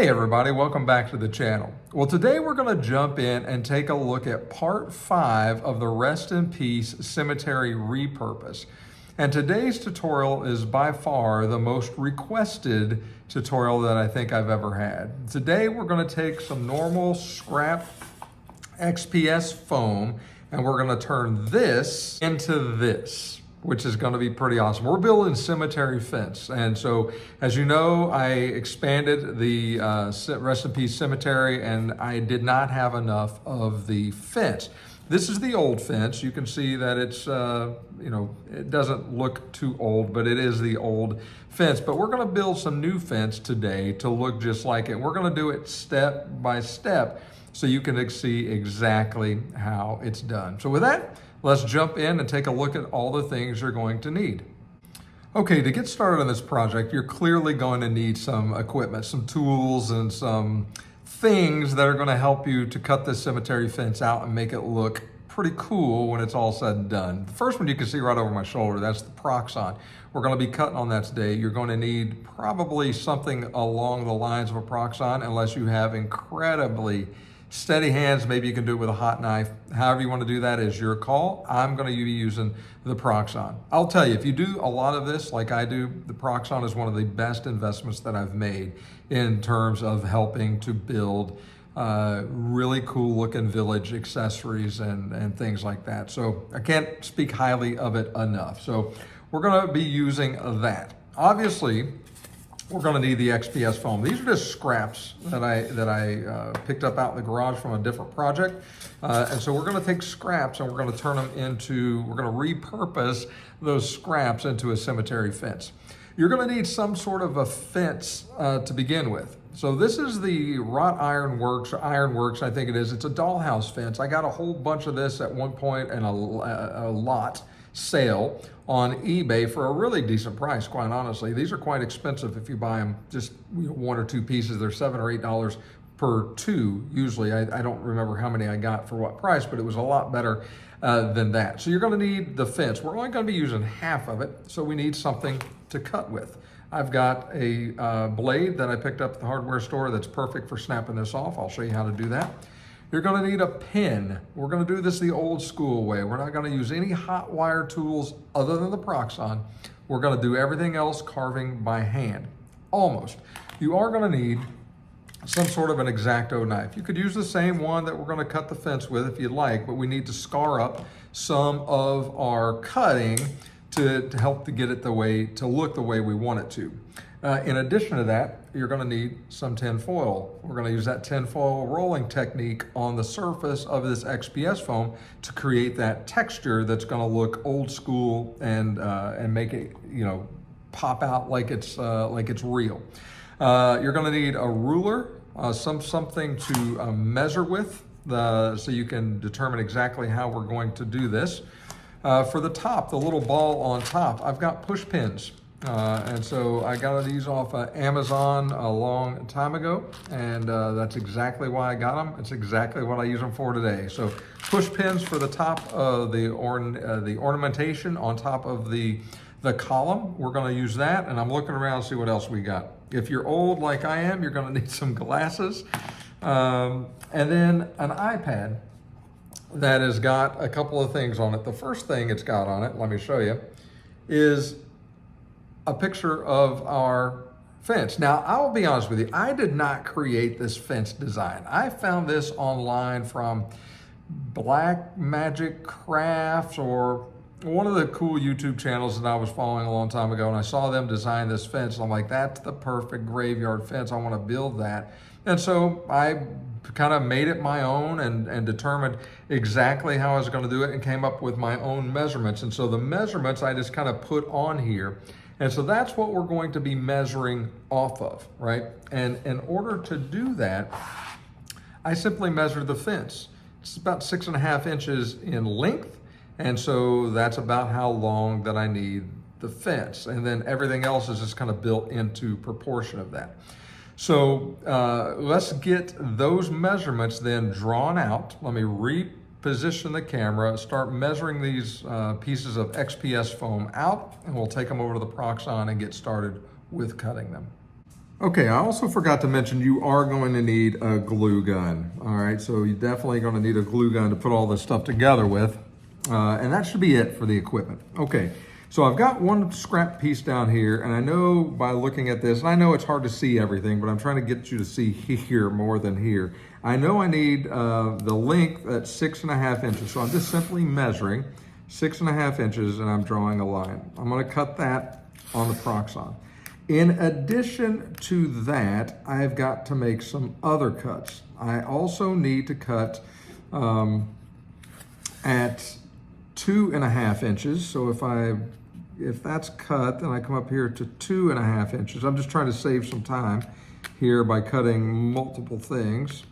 Hey everybody, welcome back to the channel. Well, today we're going to jump in and take a look at part 5 of the Rest in Peace Cemetery Repurpose. And today's tutorial is by far the most requested tutorial that I think I've ever had. Today we're going to take some normal scrap XPS foam and we're going to turn this into this, which is going to be pretty awesome. We're building cemetery fence. And so, as you know, I expanded the Rest in Peace Cemetery and I did not have enough of the fence. This is the old fence. You can see that it's, it doesn't look too old, but it is the old fence. But we're going to build some new fence today to look just like it. We're going to do it step by step so you can see exactly how it's done. So with that, let's jump in and take a look at all the things you're going to need. Okay, to get started on this project, you're clearly going to need some equipment, some tools and some things that are going to help you to cut this cemetery fence out and make it look pretty cool when it's all said and done. The first one you can see right over my shoulder, that's the Proxxon. We're going to be cutting on that today. You're going to need probably something along the lines of a Proxxon unless you have incredibly steady hands. Maybe you can do it with a hot knife. However you want to do that is your call. I'm going to be using the Proxxon. I'll tell you, if you do a lot of this like I do, the Proxxon is one of the best investments that I've made in terms of helping to build really cool looking village accessories and things like that. So I can't speak highly of it enough. So we're going to be using that. Obviously, we're going to need the XPS foam. These are just scraps that I picked up out in the garage from a different project. And so we're going to take scraps and we're going to turn them into, we're going to repurpose those scraps into a cemetery fence. You're going to need some sort of a fence to begin with. So this is the Wrought Ironworks, I think it is. It's a dollhouse fence. I got a whole bunch of this at one point in a lot sale on eBay for a really decent price, quite honestly. These are quite expensive if you buy them just one or two pieces. They're $7 or $8 per two usually. I don't remember how many I got for what price, but it was a lot better than that. So you're going to need the fence. We're only going to be using half of it, so we need something to cut with. I've got a blade that I picked up at the hardware store that's perfect for snapping this off. I'll show you how to do that. You're going to need a pin. We're going to do this the old school way. We're not going to use any hot wire tools other than the Proxxon. We're going to do everything else carving by hand, almost. You are going to need some sort of an X-Acto knife. You could use the same one that we're going to cut the fence with if you'd like, but we need to scar up some of our cutting to help to get it to look the way we want it to. In addition to that, you're going to need some tin foil. We're going to use that tin foil rolling technique on the surface of this XPS foam to create that texture that's going to look old school and make it, pop out like it's real. You're going to need a ruler, something to measure with, so you can determine exactly how we're going to do this. For the top, the little ball on top, I've got push pins. And so I got these off Amazon a long time ago, and that's exactly why I got them. It's exactly what I use them for today. So push pins for the top of the ornamentation on top of the column. We're going to use that, and I'm looking around to see what else we got. If you're old like I am, you're going to need some glasses, and then an iPad that has got a couple of things on it. The first thing it's got on it, let me show you, is a picture of our fence. Now, I will be honest with you, I did not create this fence design. I found this online from Black Magic Crafts or one of the cool YouTube channels that I was following a long time ago, and I saw them design this fence. And I'm like, that's the perfect graveyard fence. I want to build that. And so I kind of made it my own and determined exactly how I was going to do it and came up with my own measurements. And so the measurements I just kind of put on here. And so that's what we're going to be measuring off of, right? And in order to do that, I simply measured the fence. It's about 6.5 inches in length. And so that's about how long that I need the fence. And then everything else is just kind of built into proportion of that. So let's get those measurements then drawn out. Let me reposition the camera, start measuring these pieces of XPS foam out, and we'll take them over to the Proxxon and get started with cutting them. Okay, I also forgot to mention you are going to need a glue gun. All right, so you're definitely going to need a glue gun to put all this stuff together with. And that should be it for the equipment. Okay, so I've got one scrap piece down here, and I know by looking at this, and I know it's hard to see everything, but I'm trying to get you to see here more than here. I know I need the length at 6.5 inches, so I'm just simply measuring 6.5 inches, and I'm drawing a line. I'm going to cut that on the Proxxon. In addition to that, I've got to make some other cuts. I also need to cut at 2.5 inches. So if that's cut, then I come up here to 2.5 inches. I'm just trying to save some time here by cutting multiple things.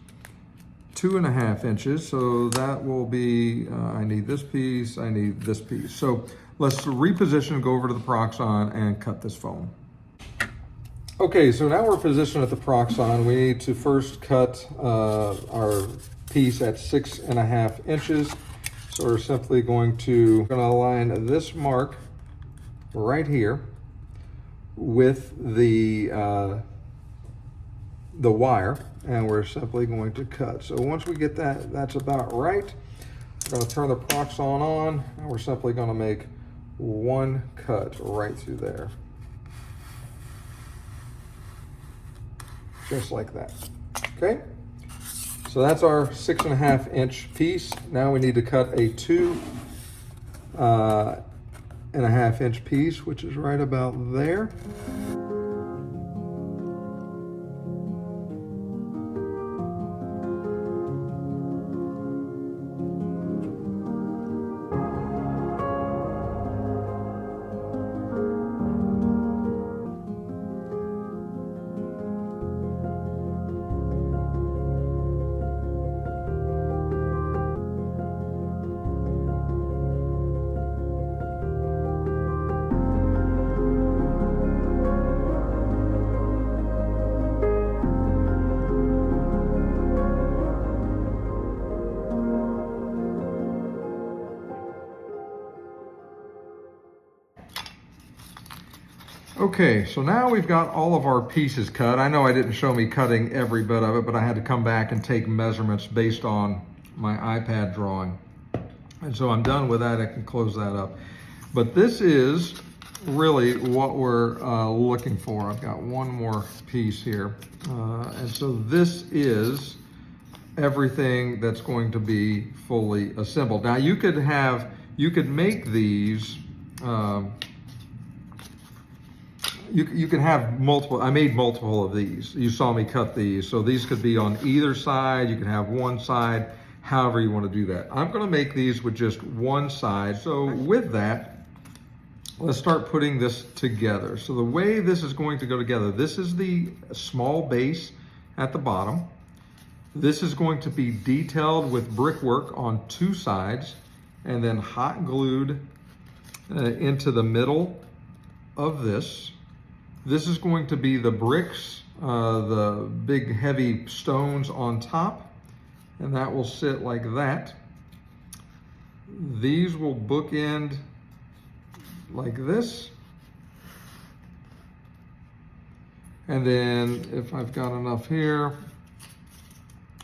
2.5 inches, so that will be, I need this piece, I need this piece. So let's reposition, go over to the Proxxon and cut this foam. Okay, so now we're positioned at the Proxxon. We need to first cut our piece at 6.5 inches. So we're simply going to align this mark right here with the wire, and we're simply going to cut. So once we get that, that's about right. We're going to turn the Proxxon on, and we're simply going to make one cut right through there. Just like that. Okay, so that's our 6.5 inch piece. Now we need to cut a 2.5 inch piece, which is right about there. Okay, so now we've got all of our pieces cut. I know I didn't show me cutting every bit of it, but I had to come back and take measurements based on my iPad drawing. And so I'm done with that. I can close that up. But this is really what we're looking for. I've got one more piece here. And so this is everything that's going to be fully assembled. Now you could make these, you can have multiple. I made multiple of these. You saw me cut these. So these could be on either side. You can have one side, however you want to do that. I'm going to make these with just one side. So with that, let's start putting this together. So the way this is going to go together, this is the small base at the bottom. This is going to be detailed with brickwork on two sides and then hot glued into the middle of this. This is going to be the bricks, the big heavy stones on top, and that will sit like that. These will bookend like this. And then if I've got enough here,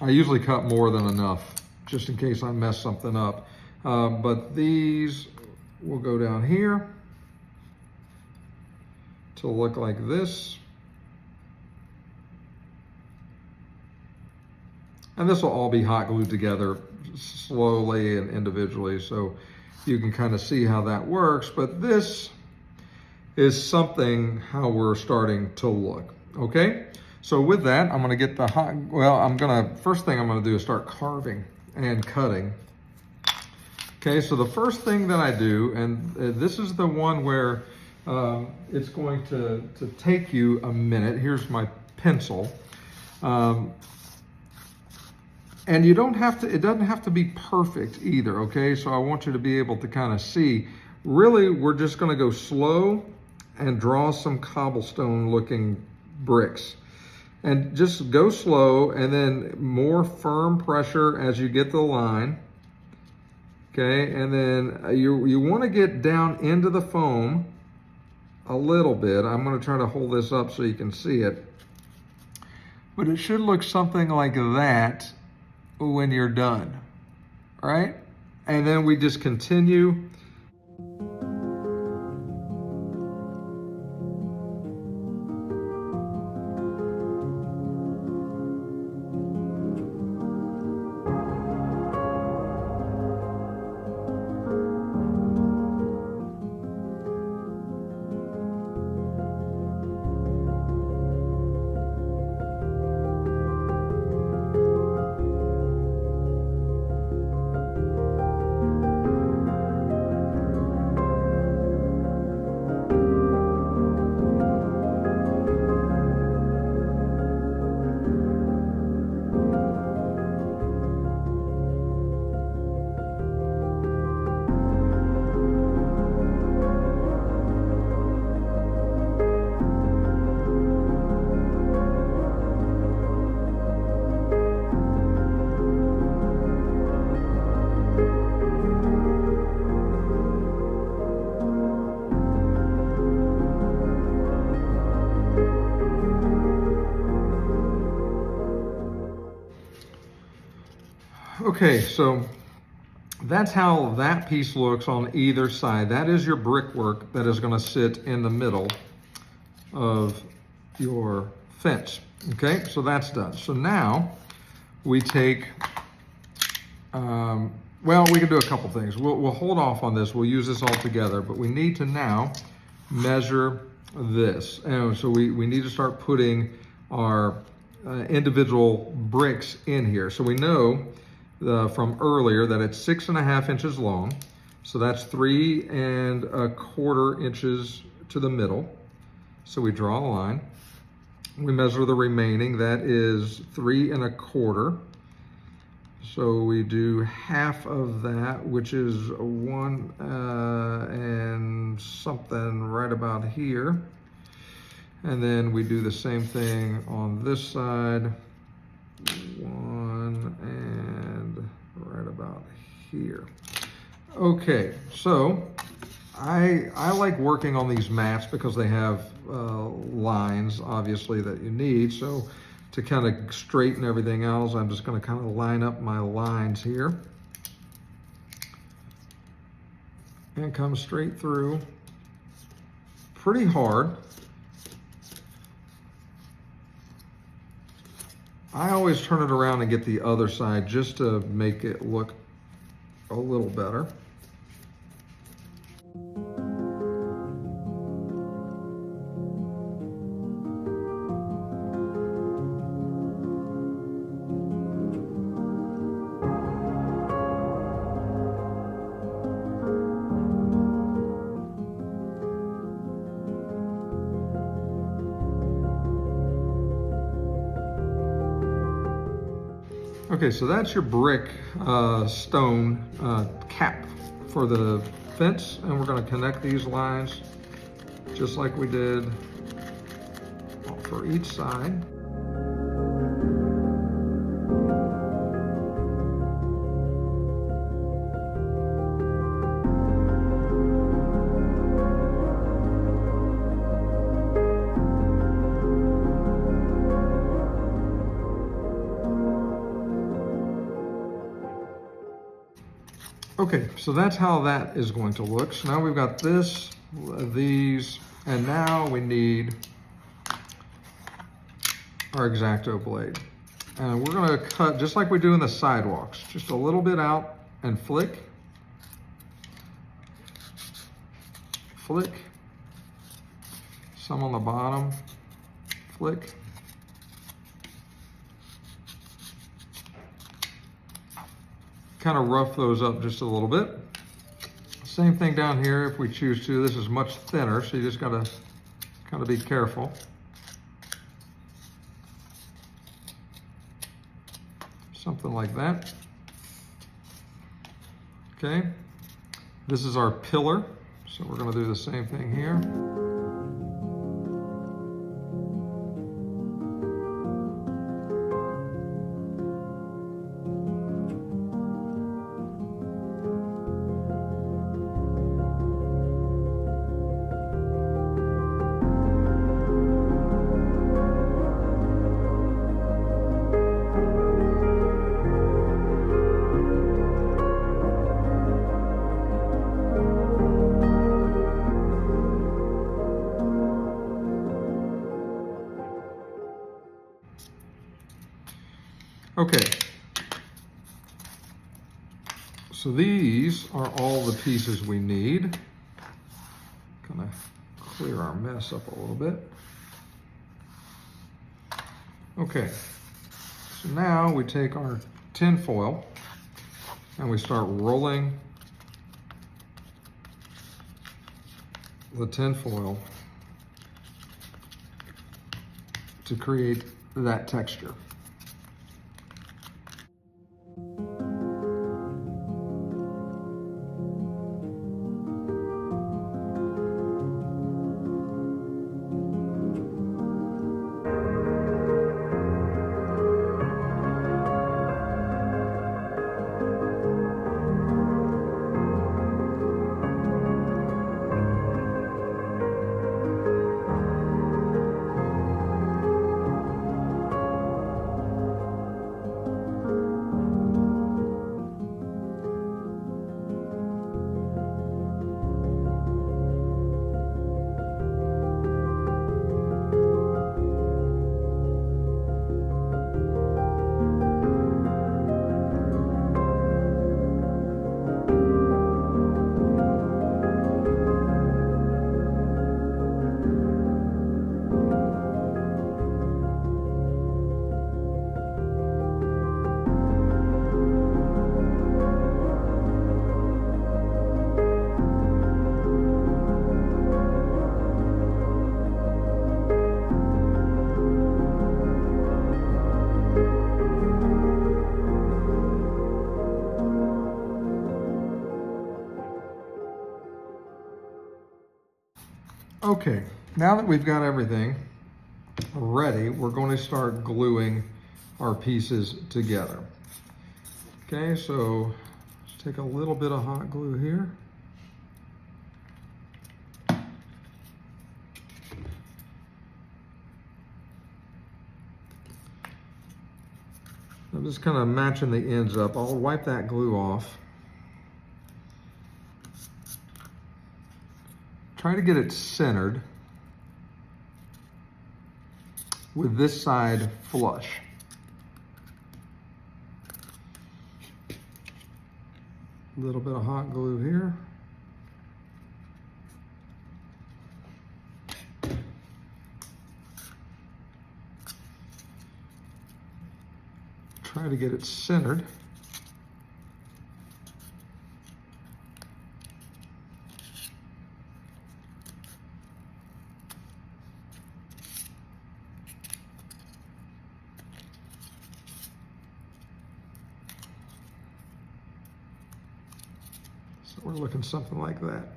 I usually cut more than enough just in case I mess something up. But these will go down here to look like this. And this will all be hot glued together slowly and individually, so you can kind of see how that works. But this is something how we're starting to look, okay? So with that, I'm gonna get the first thing I'm gonna do is start carving and cutting. Okay, so the first thing that I do, and this is the one where it's going to take you a minute. Here's my pencil. And you don't have to, it doesn't have to be perfect either, okay? So I want you to be able to kind of see. Really, we're just gonna go slow and draw some cobblestone looking bricks. And just go slow, and then more firm pressure as you get the line. Okay, and then you wanna get down into the foam a little bit. I'm gonna try to hold this up so you can see it. But it should look something like that when you're done, right? And then we just continue. Okay, so that's how that piece looks on either side. That is your brickwork that is going to sit in the middle of your fence. Okay, so that's done. So now we take, well, we can do a couple things. We'll hold off on this. We'll use this all together, but we need to now measure this. And so we need to start putting our individual bricks in here. So we know from earlier that it's 6.5 inches long. So that's 3¼ inches to the middle. So we draw a line. We measure the remaining, that is 3¼ So we do half of that, which is 1 and something right about here. And then we do the same thing on this side, 1 and right about here. Okay, so I like working on these mats because they have lines, obviously, that you need. So to kind of straighten everything else, I'm just going to kind of line up my lines here and come straight through. Pretty hard. I always turn it around and get the other side just to make it look a little better. Okay, so that's your brick stone cap for the fence, and we're going to connect these lines just like we did for each side. Okay, so that's how that is going to look. So now we've got this, these, and now we need our X-Acto blade. And we're gonna cut just like we do in the sidewalks, just a little bit out and flick, flick, some on the bottom, flick. Kind of rough those up just a little bit. Same thing down here if we choose to. This is much thinner, so you just gotta kind of be careful. Something like that. Okay, this is our pillar, so we're gonna do the same thing here. Okay. So these are all the pieces we need. Kind of clear our mess up a little bit. Okay. So now we take our tin foil and we start rolling the tin foil to create that texture. Okay, now that we've got everything ready, we're going to start gluing our pieces together. Okay, so let's take a little bit of hot glue here. I'm just kind of matching the ends up. I'll wipe that glue off. Try to get it centered with this side flush. A little bit of hot glue here. Try to get it centered. So we're looking something like that.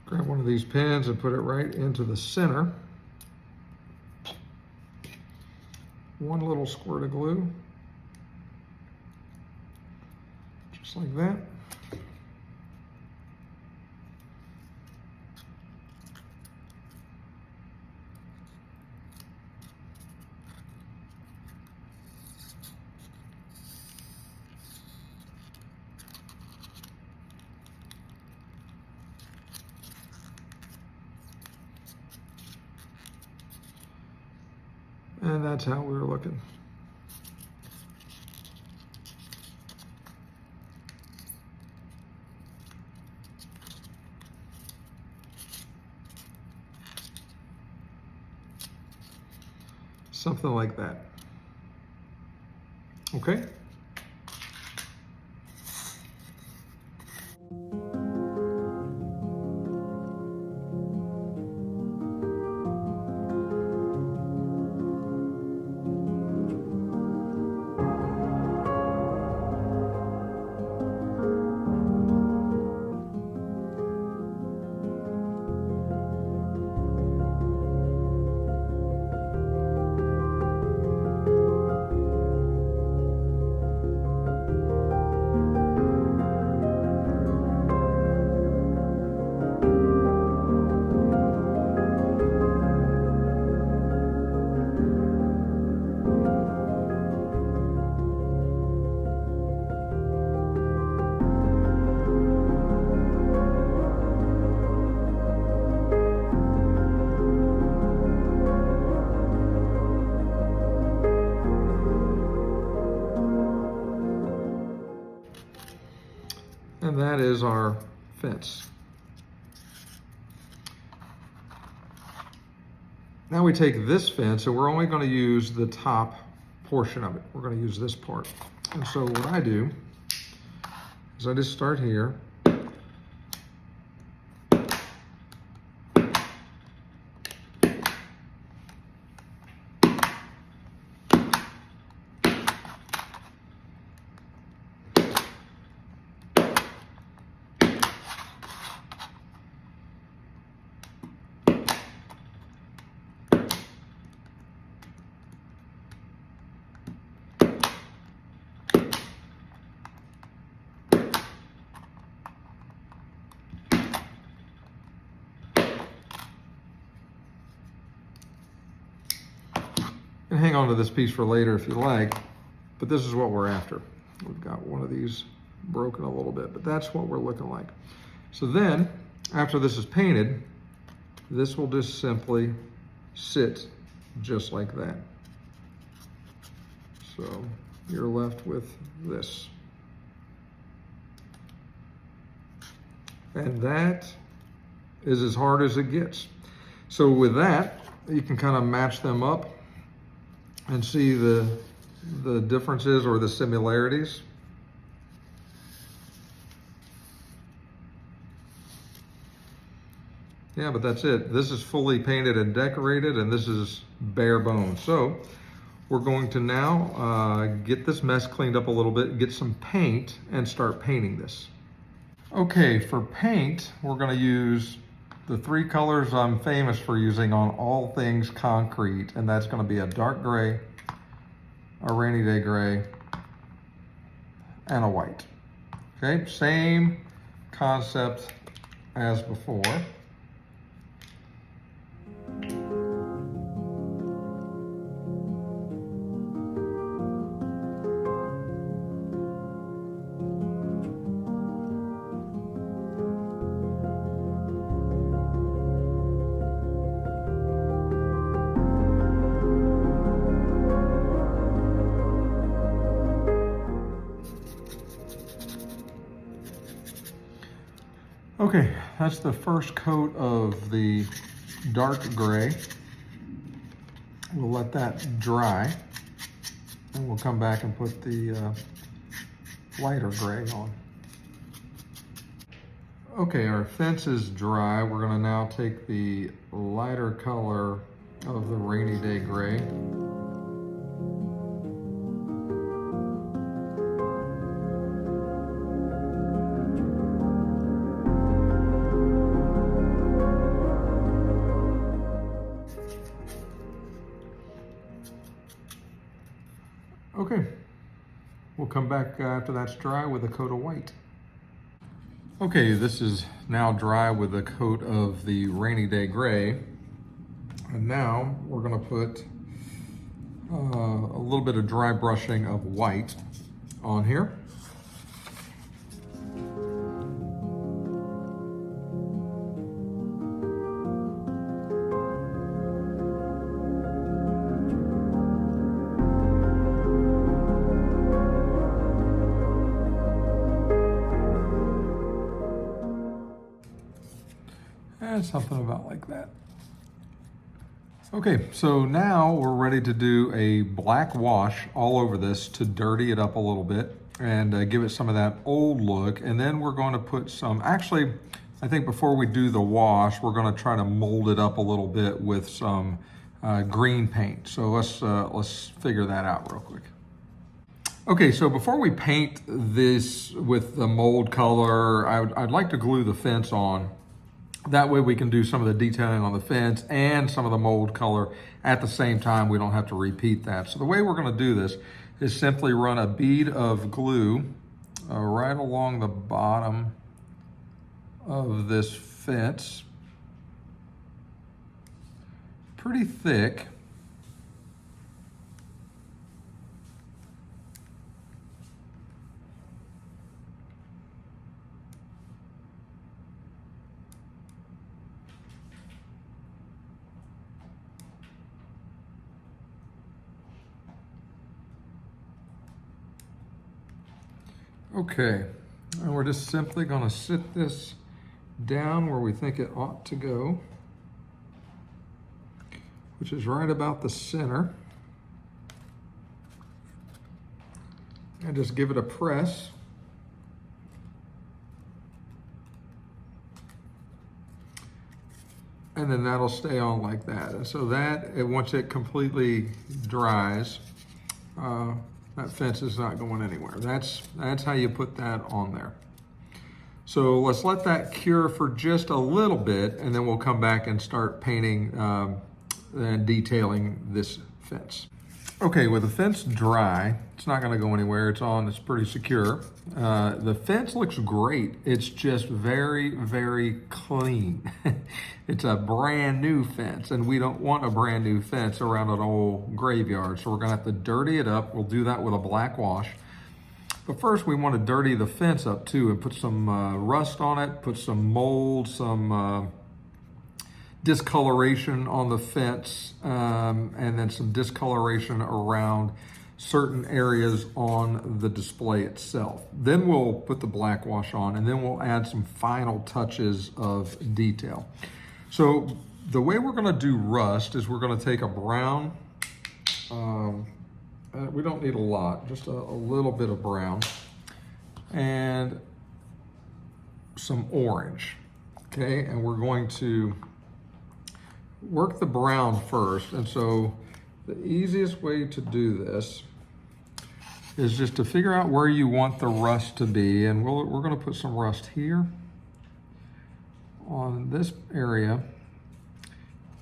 Grab one of these pins and put it right into the center. One little squirt of glue, just like that. And that's how we were looking. Something like that. Okay? that is our fence. Now we take this fence and we're only going to use the top portion of it. We're going to use this part. And so what I do is I just start here. And hang on to this piece for later if you like, but this is what we're after. We've got one of these broken a little bit, but that's what we're looking like. So then, after this is painted, this will just simply sit just like that. So you're left with this. And that is as hard as it gets. So with that, you can kind of match them up and see the differences or the similarities. Yeah, but that's it. This is fully painted and decorated, and this is bare bones. So we're going to now get this mess cleaned up a little bit, get some paint, and start painting this. Okay, for paint, we're going to use the three colors I'm famous for using on all things concrete, and that's going to be a dark gray, a rainy day gray, and a white. Okay, same concept as before. Okay, that's the first coat of the dark gray. We'll let that dry, and we'll come back and put the lighter gray on. Okay, our fence is dry. We're gonna now take the lighter color of the rainy day gray. Okay, we'll come back after that's dry with a coat of white. Okay, this is now dry with a coat of the rainy day gray. And now we're gonna put a little bit of dry brushing of white on here. And something about like that. Okay, so now we're ready to do a black wash all over this to dirty it up a little bit and give it some of that old look. And then we're going to put some, actually, I think before we do the wash, we're going to try to mold it up a little bit with some green paint. So let's figure that out real quick. Okay, so before we paint this with the mold color, I'd like to glue the fence on. That way we can do some of the detailing on the fence and some of the mold color at the same time. We don't have to repeat that. So the way we're gonna do this is simply run a bead of glue right along the bottom of this fence. Pretty thick. Okay, And we're just simply going to sit this down where we think it ought to go, which is right about the center. And just give it a press. And then that'll stay on like that. And so that, once it completely dries, that fence is not going anywhere. That's how you put that on there. So let's let that cure for just a little bit, and then we'll come back and start painting and detailing this fence. Okay, with the fence dry, it's not gonna go anywhere. It's on, it's pretty secure. The fence looks great. It's just very, very clean. It's a brand new fence, and we don't want a brand new fence around an old graveyard. So we're gonna have to dirty it up. We'll do that with a black wash. But first we want to dirty the fence up too and put some rust on it, put some mold, some discoloration on the fence, and then some discoloration around certain areas on the display itself. Then we'll put the black wash on, and then we'll add some final touches of detail. So the way we're gonna do rust is we're gonna take a brown, we don't need a lot, just a little bit of brown, and some orange, okay? And we're going to work the brown first. And so the easiest way to do this is just to figure out where you want the rust to be. And we're gonna put some rust here on this area,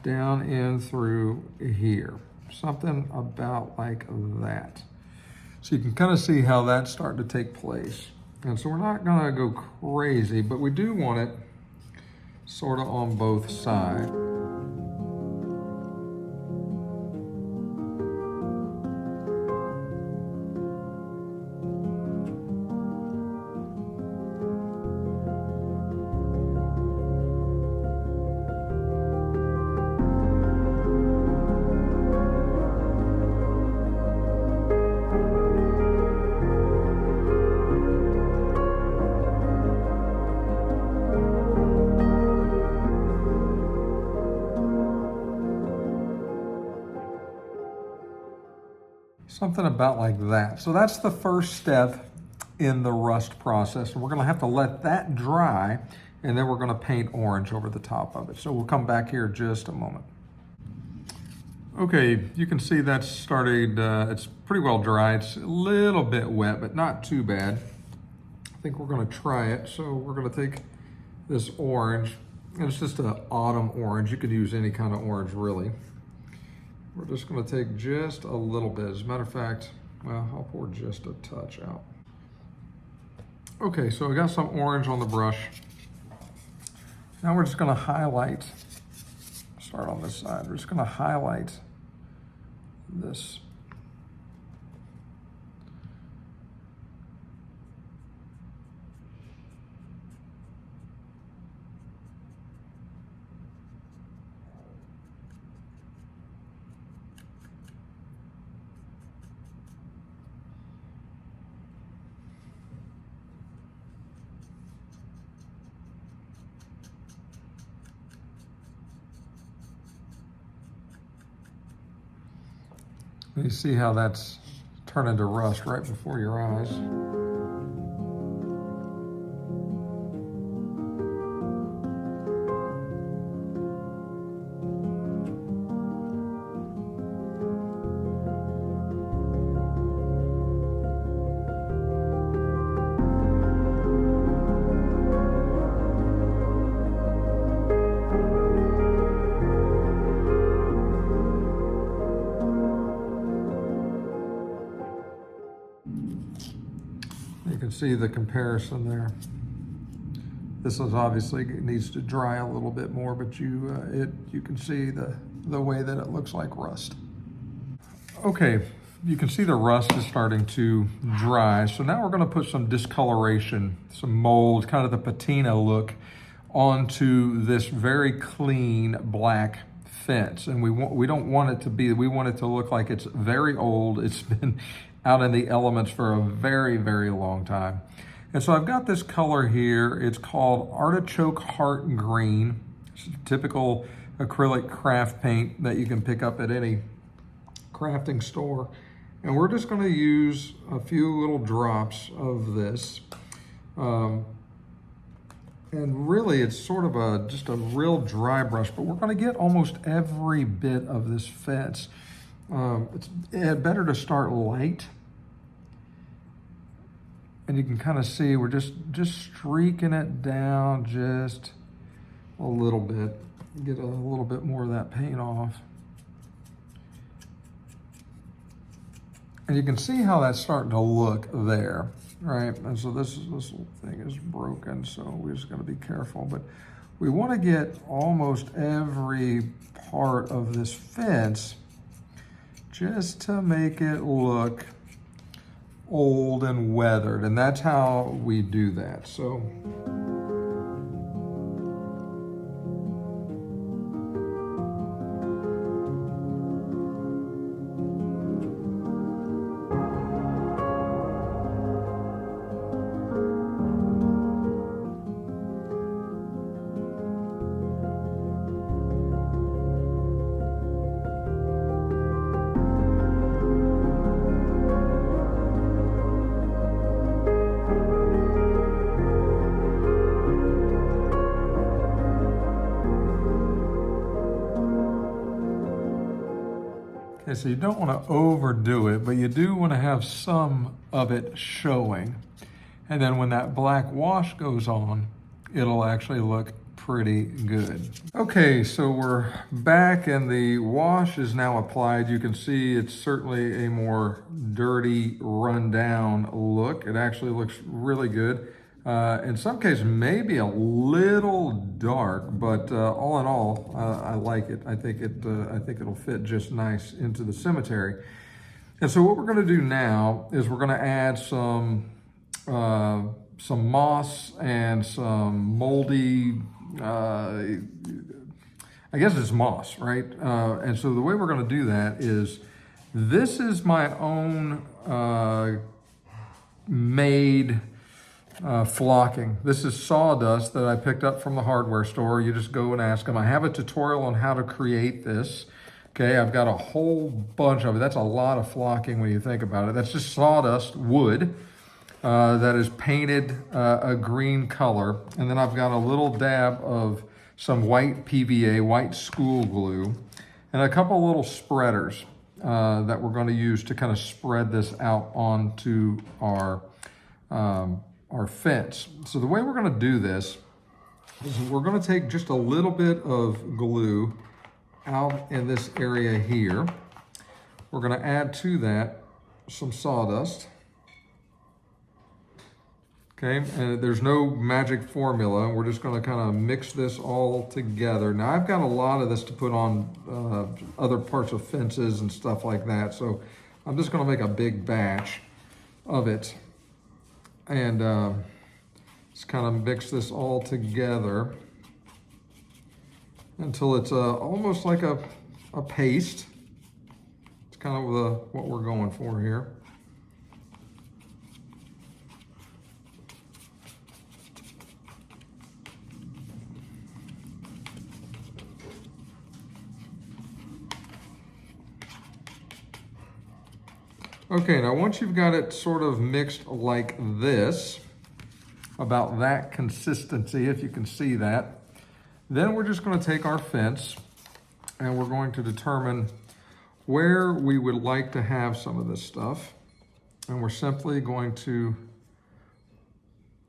down in through here. Something about like that. So you can kind of see how that's starting to take place. And so we're not gonna go crazy, but we do want it sort of on both sides. Something about like that. So that's the first step in the rust process. And we're gonna have to let that dry, and then we're gonna paint orange over the top of it. So we'll come back here just a moment. Okay, you can see that's started, it's pretty well dry. It's a little bit wet, but not too bad. I think we're gonna try it. So we're gonna take this orange, and it's just an autumn orange. You could use any kind of orange, really. We're just gonna take just a little bit. As a matter of fact, well, I'll pour just a touch out. Okay, so we got some orange on the brush. Now we're just gonna highlight, start on this side. We're just gonna highlight this. You see how that's turning to rust right before your eyes. You can see the comparison there. This is obviously, it needs to dry a little bit more, but you can see the way that it looks like rust. Okay, you can see the rust is starting to dry. So now we're gonna put some discoloration, some mold, kind of the patina look onto this very clean black fence. And we don't want it to be, we want it to look like it's very old. It's been out in the elements for a very, very long time. And so I've got this color here. It's called Artichoke Heart Green. It's a typical acrylic craft paint that you can pick up at any crafting store. And we're just going to use a few little drops of this. And really it's sort of just a real dry brush, but we're going to get almost every bit of this fence. It's better to start light. And you can kind of see we're just streaking it down just a little bit. Get a little bit more of that paint off. And you can see how that's starting to look there, right? And so this little thing is broken, so we're just gonna be careful. But we wanna get almost every part of this fence just to make it look old and weathered, and that's how we do that. So okay, so you don't want to overdo it, but you do want to have some of it showing. And then when that black wash goes on, it'll actually look pretty good. Okay, so we're back and the wash is now applied. You can see it's certainly a more dirty, run-down look. It actually looks really good. In some cases, maybe a little dark, but all in all, I like it. I think it'll fit just nice into the cemetery. And so what we're going to do now is we're going to add some moss and some moldy. I guess it's moss, right? And so the way we're going to do that is, this is my own made flocking. This is sawdust that I picked up from the hardware store. You just go and ask them. I have a tutorial on how to create this. Okay, I've got a whole bunch of it. That's a lot of flocking when you think about it. That's just sawdust wood that is painted a green color. And then I've got a little dab of some white PVA, white school glue, and a couple little spreaders that we're going to use to kind of spread this out onto our fence. So the way we're going to do this is we're going to take just a little bit of glue out in this area here. We're going to add to that some sawdust. Okay, and there's no magic formula. We're just going to kind of mix this all together. Now I've got a lot of this to put on other parts of fences and stuff like that, so I'm just going to make a big batch of it. And just kind of mix this all together until it's almost like a paste. It's kind of what we're going for here. Okay, now once you've got it sort of mixed like this, about that consistency, if you can see that, then we're just going to take our fence and we're going to determine where we would like to have some of this stuff. And we're simply going to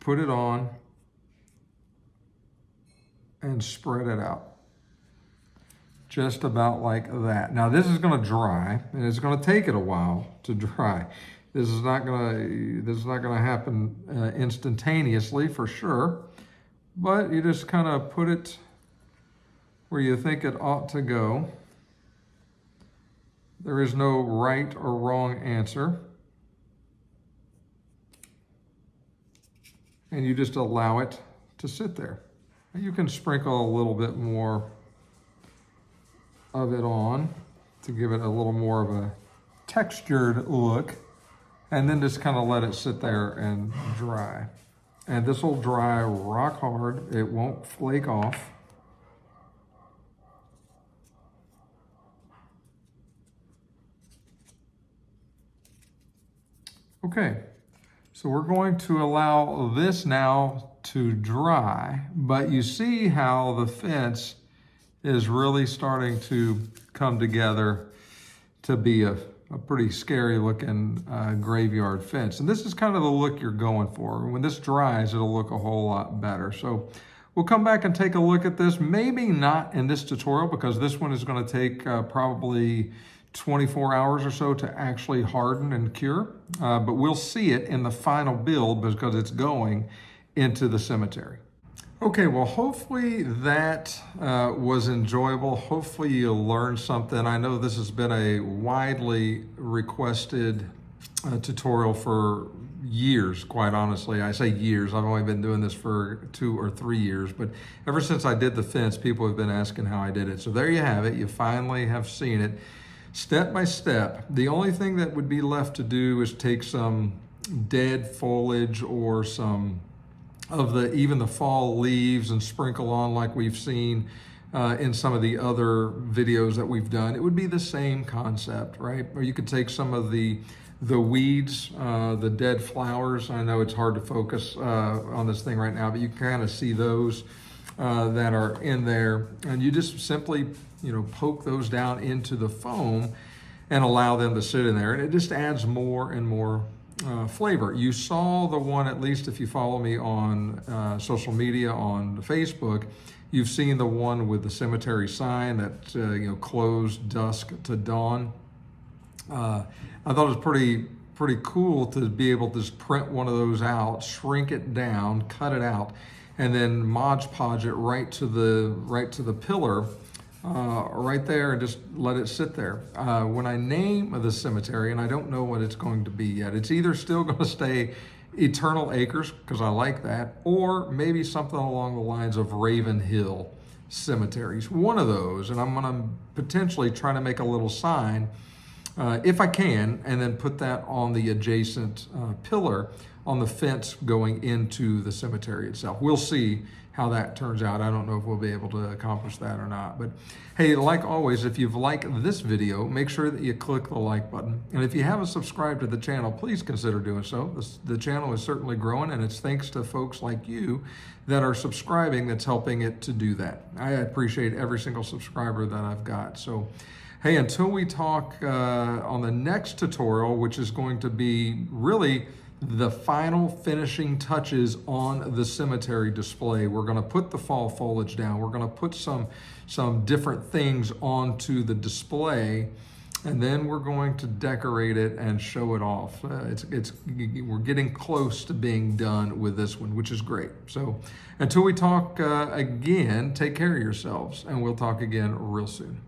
put it on and spread it out. Just about like that. Now this is going to dry, and it's going to take it a while to dry. This is not going to happen instantaneously for sure, but you just kind of put it where you think it ought to go. There is no right or wrong answer, and you just allow it to sit there. You can sprinkle a little bit more of it on to give it a little more of a textured look, and then just kind of let it sit there and dry. And this will dry rock hard. It won't flake off. Okay, so we're going to allow this now to dry, but you see how the fence is really starting to come together to be a pretty scary looking graveyard fence. And this is kind of the look you're going for. When this dries, it'll look a whole lot better. So we'll come back and take a look at this. Maybe not in this tutorial, because this one is going to take probably 24 hours or so to actually harden and cure. But we'll see it in the final build because it's going into the cemetery. Okay, well, hopefully that was enjoyable. Hopefully you learned something. I know this has been a widely requested tutorial for years, quite honestly. I say years, I've only been doing this for 2 or 3 years, but ever since I did the fence, people have been asking how I did it. So there you have it. You finally have seen it step by step. The only thing that would be left to do is take some dead foliage or some of even the fall leaves and sprinkle on like we've seen in some of the other videos that we've done. It would be the same concept, right? Or you could take some of the weeds, the dead flowers. I know it's hard to focus on this thing right now, but you can kind of see those that are in there. And you just simply, poke those down into the foam and allow them to sit in there. And it just adds more and more flavor. You saw the one, at least if you follow me on social media, on Facebook, you've seen the one with the cemetery sign that closed dusk to dawn. I thought it was pretty cool to be able to just print one of those out, shrink it down, cut it out, and then Mod Podge it right to the pillar. Right there, and just let it sit there. When I name the cemetery, and I don't know what it's going to be yet, it's either still going to stay Eternal Acres, because I like that, or maybe something along the lines of Raven Hill Cemeteries. One of those, and I'm going to potentially try to make a little sign, if I can, and then put that on the adjacent pillar on the fence going into the cemetery itself. We'll see how that turns out. I don't know if we'll be able to accomplish that or not. But hey, like always, if you've liked this video, make sure that you click the like button. And if you haven't subscribed to the channel, please consider doing so. The channel is certainly growing, and it's thanks to folks like you that are subscribing that's helping it to do that. I appreciate every single subscriber that I've got. So hey, until we talk on the next tutorial, which is going to be really the final finishing touches on the cemetery display. We're going to put the fall foliage down. We're going to put some different things onto the display, and then we're going to decorate it and show it off. We're getting close to being done with this one, which is great. So until we talk again, take care of yourselves, and we'll talk again real soon.